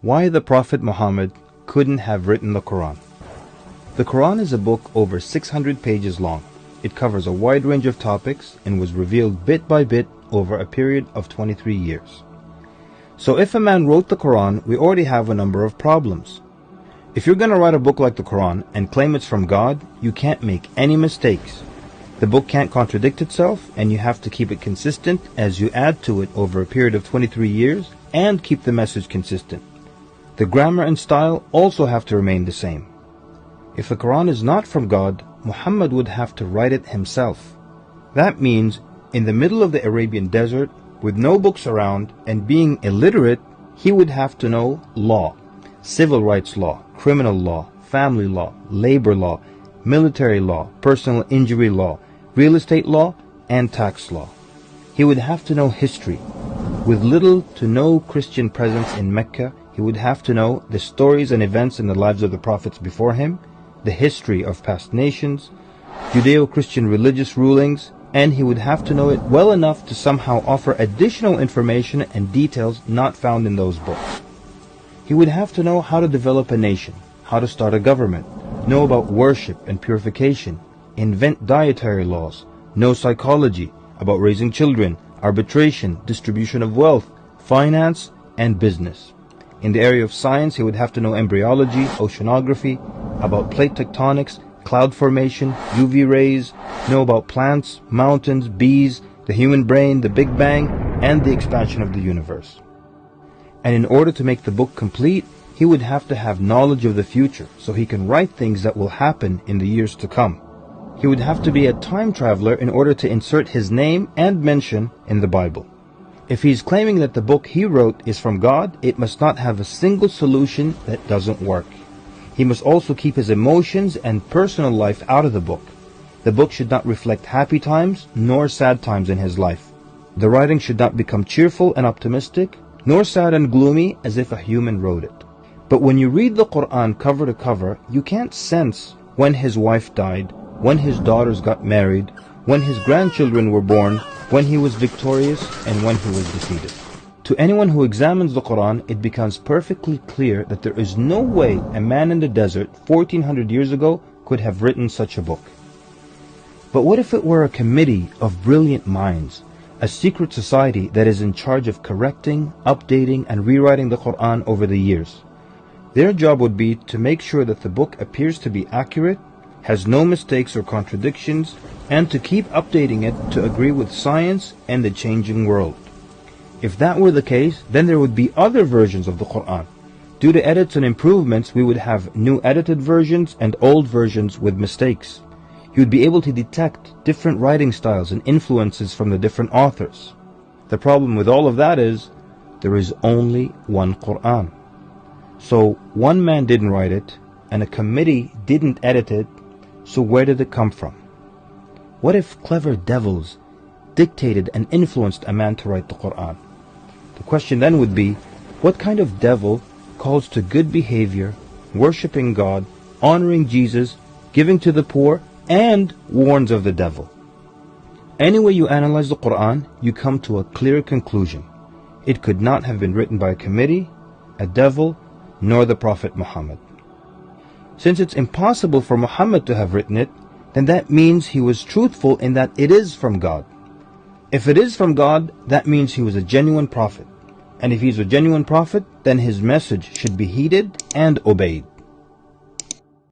Why the Prophet Muhammad couldn't have written the Quran. The Quran is a book over 600 pages long. It covers a wide range of topics and was revealed bit by bit over a period of 23 years. So if a man wrote the Quran, we already have a number of problems. If you're going to write a book like the Quran and claim it's from God, you can't make any mistakes. The book can't contradict itself, and you have to keep it consistent as you add to it over a period of 23 years and keep the message consistent. The grammar and style also have to remain the same. If the Quran is not from God, Muhammad would have to write it himself. That means in the middle of the Arabian desert, with no books around and being illiterate, he would have to know law, civil rights law, criminal law, family law, labor law, military law, personal injury law, real estate law, and tax law. He would have to know history. With little to no Christian presence in Mecca, he would have to know the stories and events in the lives of the prophets before him, the history of past nations, Judeo-Christian religious rulings, and he would have to know it well enough to somehow offer additional information and details not found in those books. He would have to know how to develop a nation, how to start a government, know about worship and purification, invent dietary laws, know psychology, about raising children, arbitration, distribution of wealth, finance, and business. In the area of science, he would have to know embryology, oceanography, about plate tectonics, cloud formation, UV rays, know about plants, mountains, bees, the human brain, the Big Bang, and the expansion of the universe. And in order to make the book complete, he would have to have knowledge of the future so he can write things that will happen in the years to come. He would have to be a time traveler in order to insert his name and mention in the Bible. If he's claiming that the book he wrote is from God, it must not have a single solution that doesn't work. He must also keep his emotions and personal life out of the book. The book should not reflect happy times nor sad times in his life. The writing should not become cheerful and optimistic, nor sad and gloomy as if a human wrote it. But when you read the Quran cover to cover, you can't sense when his wife died, when his daughters got married, when his grandchildren were born, when he was victorious, and when he was defeated. To anyone who examines the Quran, it becomes perfectly clear that there is no way a man in the desert 1400 years ago could have written such a book. But what if it were a committee of brilliant minds, a secret society that is in charge of correcting, updating, and rewriting the Quran over the years? Their job would be to make sure that the book appears to be accurate, has no mistakes or contradictions, and to keep updating it to agree with science and the changing world. If that were the case, then there would be other versions of the Quran. Due to edits and improvements, we would have new edited versions and old versions with mistakes. You would be able to detect different writing styles and influences from the different authors. The problem with all of that is, there is only one Quran. So one man didn't write it, and a committee didn't edit it, so where did it come from? What if clever devils dictated and influenced a man to write the Quran? The question then would be, what kind of devil calls to good behavior, worshipping God, honoring Jesus, giving to the poor, and warns of the devil? Any way you analyze the Quran, you come to a clear conclusion. It could not have been written by a committee, a devil, nor the Prophet Muhammad. Since it's impossible for Muhammad to have written it, then that means he was truthful in that it is from God. If it is from God, that means he was a genuine prophet. And if he's a genuine prophet, then his message should be heeded and obeyed.